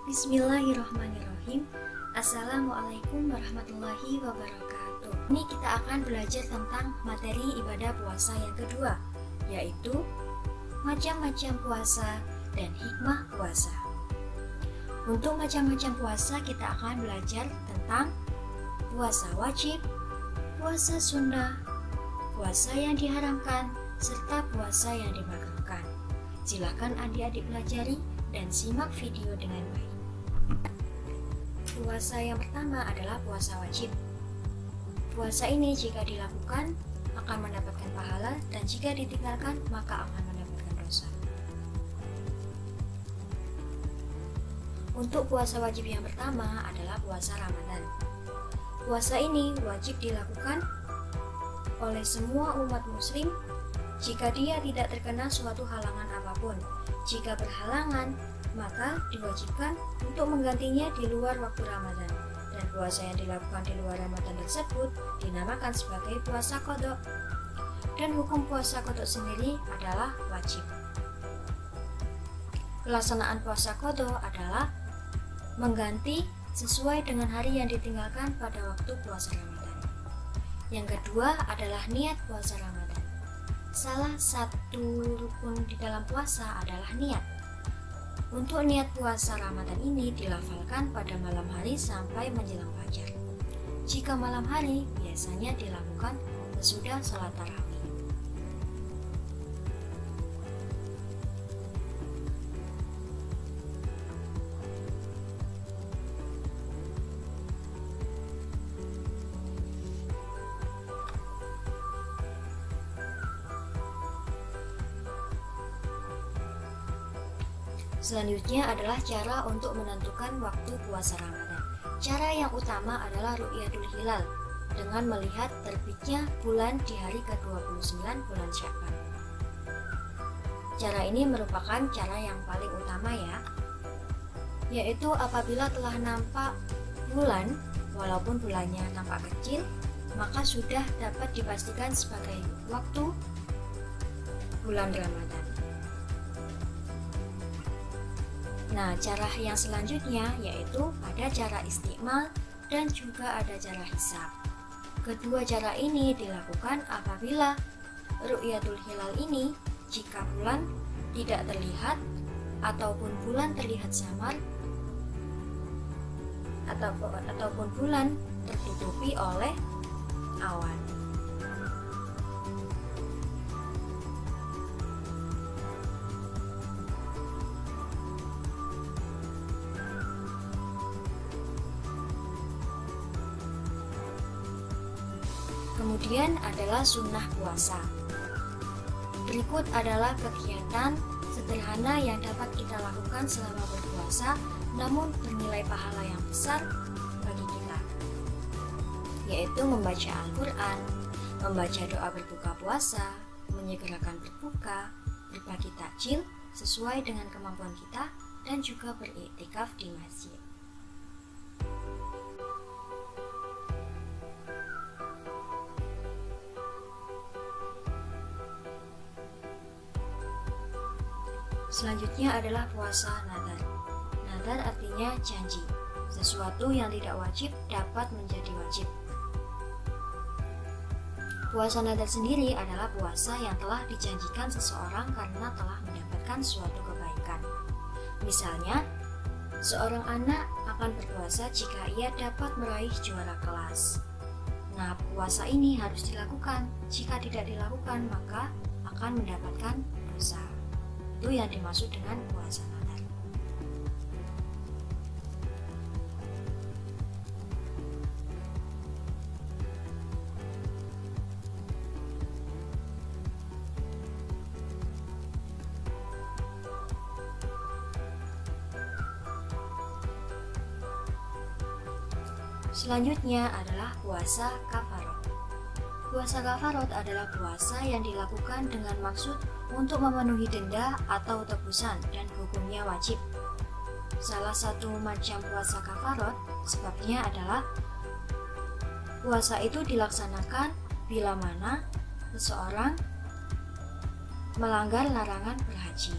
Bismillahirrahmanirrahim. Assalamualaikum warahmatullahi wabarakatuh. Ini kita akan belajar tentang materi ibadah puasa yang kedua, yaitu macam-macam puasa dan hikmah puasa. Untuk macam-macam puasa kita akan belajar tentang puasa wajib, puasa sunnah, puasa yang diharamkan, serta puasa yang dimakruhkan. Silakan adik-adik pelajari dan simak video dengan baik. Puasa yang pertama adalah puasa wajib. Puasa ini jika dilakukan akan mendapatkan pahala, dan jika ditinggalkan maka akan mendapatkan dosa. Untuk puasa wajib yang pertama adalah puasa Ramadan. Puasa ini wajib dilakukan oleh semua umat muslim jika dia tidak terkena suatu halangan apapun. Jika berhalangan, maka diwajibkan untuk menggantinya di luar waktu Ramadan, dan puasa yang dilakukan di luar Ramadan tersebut dinamakan sebagai puasa qadha. Dan hukum puasa qadha sendiri adalah wajib. Pelaksanaan puasa qadha adalah mengganti sesuai dengan hari yang ditinggalkan pada waktu puasa Ramadan. Yang kedua adalah niat puasa Ramadan. Salah satu rukun di dalam puasa adalah niat. Untuk niat puasa Ramadan ini dilafalkan pada malam hari sampai menjelang fajar. Jika malam hari, biasanya dilakukan sesudah sholat tarawih. Selanjutnya adalah cara untuk menentukan waktu puasa Ramadan. Cara yang utama adalah ru'yatul hilal, dengan melihat terbitnya bulan di hari ke-29 bulan Sya'ban. Cara ini merupakan cara yang paling utama yaitu apabila telah nampak bulan, walaupun bulannya nampak kecil, maka sudah dapat dipastikan sebagai waktu bulan Ramadan. Nah, cara yang selanjutnya yaitu ada cara istiqmal dan juga ada cara hisab. Kedua cara ini dilakukan apabila ru'yatul hilal ini jika bulan tidak terlihat ataupun bulan terlihat samar ataupun bulan tertutupi oleh awan. Kemudian adalah sunnah puasa. Berikut adalah kegiatan sederhana yang dapat kita lakukan selama berpuasa, namun bernilai pahala yang besar bagi kita, yaitu membaca Al-Quran, membaca doa berbuka puasa, menyegerakan berbuka, berbagi takjil sesuai dengan kemampuan kita, dan juga beriktikaf di masjid. Selanjutnya adalah puasa nadar. Nadar artinya janji. Sesuatu yang tidak wajib dapat menjadi wajib. Puasa nadar sendiri adalah puasa yang telah dijanjikan seseorang karena telah mendapatkan suatu kebaikan. Misalnya, seorang anak akan berpuasa jika ia dapat meraih juara kelas. Nah, puasa ini harus dilakukan. Jika tidak dilakukan, maka akan mendapatkan dosa. Itu yang dimaksud dengan puasa nadar. Selanjutnya adalah puasa kafarot. Puasa kafarot adalah puasa yang dilakukan dengan maksud untuk memenuhi denda atau tebusan, dan hukumnya wajib. Salah satu macam puasa kafarot sebabnya adalah puasa itu dilaksanakan bila mana seseorang melanggar larangan berhaji.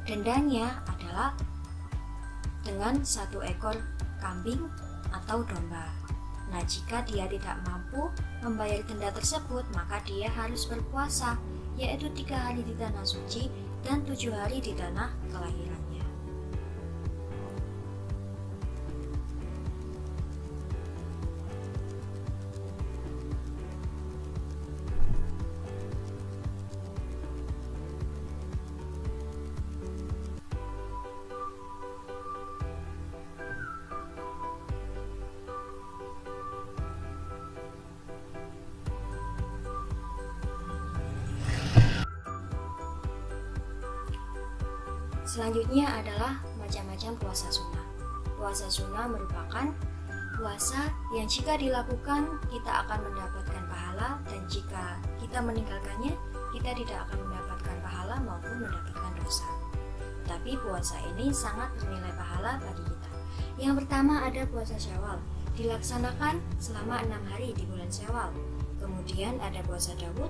Dendanya adalah dengan 1 ekor kambing atau domba. Nah, jika dia tidak mampu membayar denda tersebut, maka dia harus berpuasa, yaitu 3 hari di tanah suci dan 7 hari di tanah kelahirannya. Selanjutnya adalah macam-macam puasa sunnah. Puasa sunnah merupakan puasa yang jika dilakukan kita akan mendapatkan pahala, dan jika kita meninggalkannya kita tidak akan mendapatkan pahala maupun mendapatkan dosa. Tapi puasa ini sangat bernilai pahala bagi kita. Yang pertama ada puasa Syawal, dilaksanakan selama 6 hari di bulan Syawal. Kemudian ada puasa Daud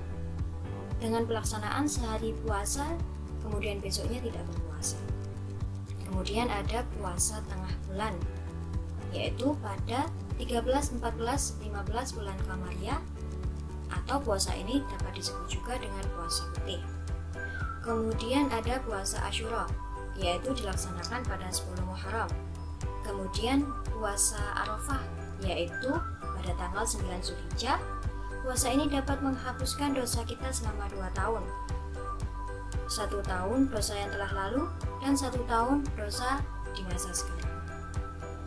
dengan pelaksanaan sehari puasa, kemudian besoknya tidak berpuasa. Kemudian ada puasa tengah bulan, yaitu pada 13, 14, 15 bulan Qamariyah, atau puasa ini dapat disebut juga dengan puasa putih. Kemudian ada puasa Asyura, yaitu dilaksanakan pada 10 Muharram. Kemudian puasa Arafah, yaitu pada tanggal 9 Zulhijjah. Puasa ini dapat menghapuskan dosa kita selama 2 tahun. 1 tahun dosa yang telah lalu dan 1 tahun dosa di masa sekarang.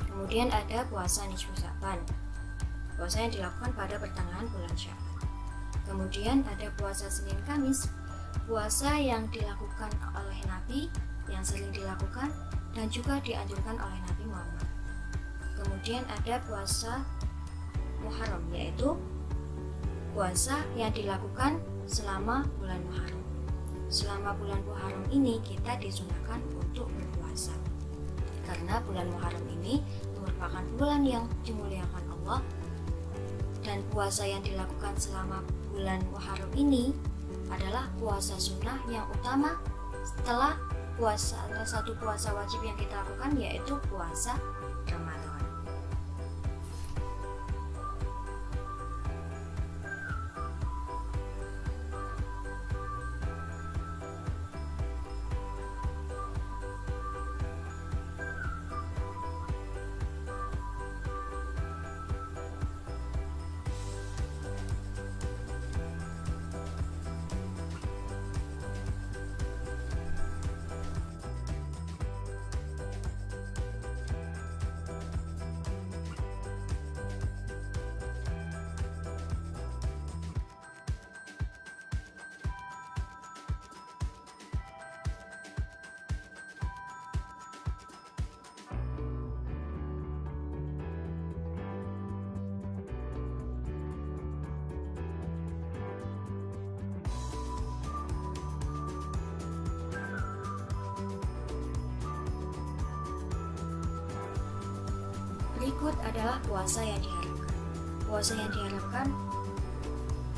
Kemudian ada puasa Nisfu Sya'ban, puasa yang dilakukan pada pertengahan bulan Sya'ban. Kemudian ada puasa Senin Kamis, puasa yang dilakukan oleh Nabi, yang sering dilakukan dan juga dianjurkan oleh Nabi Muhammad. Kemudian ada puasa Muharram, yaitu puasa yang dilakukan selama bulan Muharram. Selama bulan Muharram ini kita disunahkan untuk berpuasa, karena bulan Muharram ini merupakan bulan yang dimuliakan Allah, dan puasa yang dilakukan selama bulan Muharram ini adalah puasa sunnah yang utama setelah satu puasa wajib yang kita lakukan, yaitu puasa Ramadan. Berikut adalah puasa yang diharapkan. Puasa yang diharapkan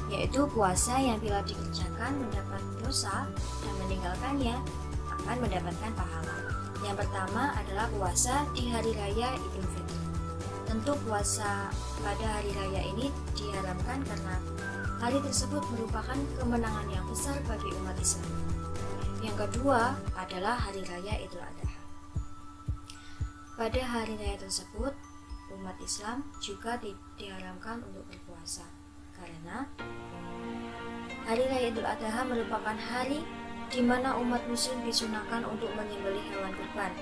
yaitu puasa yang bila dikerjakan mendapat dosa dan meninggalkannya akan mendapatkan pahala. Yang pertama adalah puasa di hari raya Idul Fitri. Tentu puasa pada hari raya ini diharapkan karena hari tersebut merupakan kemenangan yang besar bagi umat Islam. Yang kedua adalah hari raya Idul Adha. Pada hari raya tersebut umat Islam juga diharamkan untuk berpuasa, karena hari raya Idul Adha merupakan hari di mana umat muslim disunahkan untuk menyembelih hewan kurban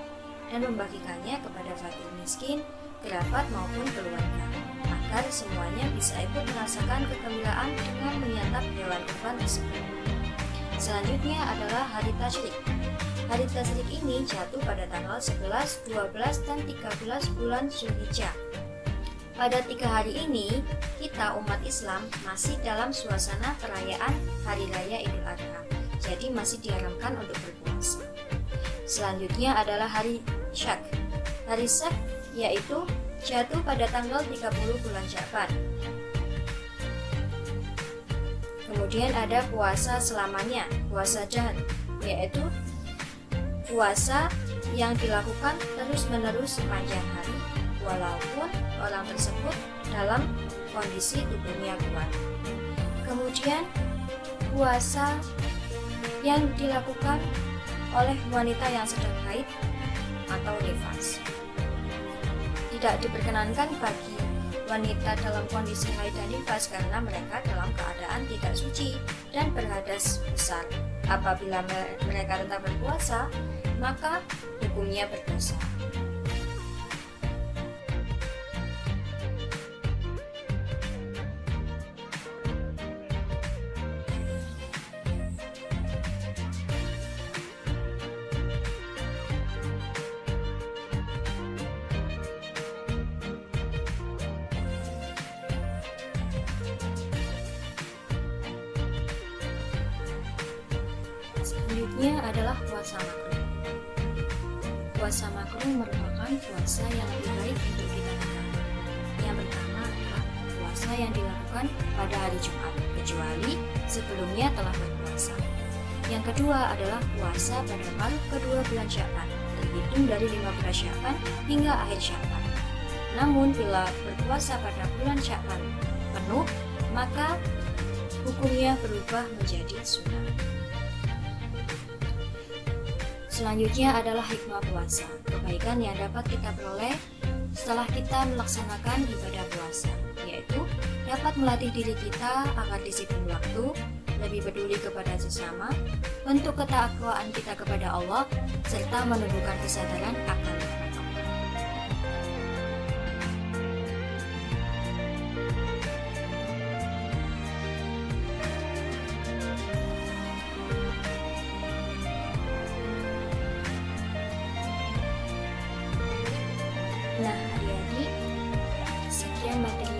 dan membagikannya kepada fakir miskin, kerabat maupun keluarga, agar semuanya bisa ikut merasakan kegembiraan dengan menyantap hewan kurban tersebut. Selanjutnya adalah hari Tasyrik. Hari Tasyrik ini jatuh pada tanggal 11, 12, dan 13 bulan Zulhijjah. Pada 3 hari ini, kita umat Islam masih dalam suasana perayaan Hari Raya Idul Adha, jadi masih diharamkan untuk berpuasa. Selanjutnya adalah hari Syak. Hari Syak yaitu jatuh pada tanggal 30 bulan Sya'ban. Kemudian ada puasa selamanya, puasa Dahr, yaitu puasa yang dilakukan terus-menerus sepanjang hari, walaupun orang tersebut dalam kondisi tubuhnya kuat. Kemudian, puasa yang dilakukan oleh wanita yang sedang haid atau nifas. Tidak diperkenankan bagi wanita dalam kondisi haid dan nifas karena mereka dalam keadaan tidak suci dan berhadas besar. Apabila mereka tetap berpuasa, maka hukumnya berdosa. Selanjutnya adalah puasa makruh. Puasa makruh merupakan puasa yang lebih baik untuk kita lakukan. Yang pertama adalah puasa yang dilakukan pada hari Jumat, kecuali sebelumnya telah berpuasa. Yang kedua adalah puasa pada paruh kedua bulan Sya'ban, terhitung dari 15 Sya'ban hingga akhir Sya'ban. Namun bila berpuasa pada bulan Sya'ban penuh, maka hukumnya berubah menjadi sunnah. Selanjutnya adalah hikmah puasa, kebaikan yang dapat kita peroleh setelah kita melaksanakan ibadah puasa, yaitu dapat melatih diri kita agar disiplin waktu, lebih peduli kepada sesama, bentuk ketakwaan kita kepada Allah, serta menumbuhkan kesadaran akan rahmat Allah. Nah, adik-adik, sekian materi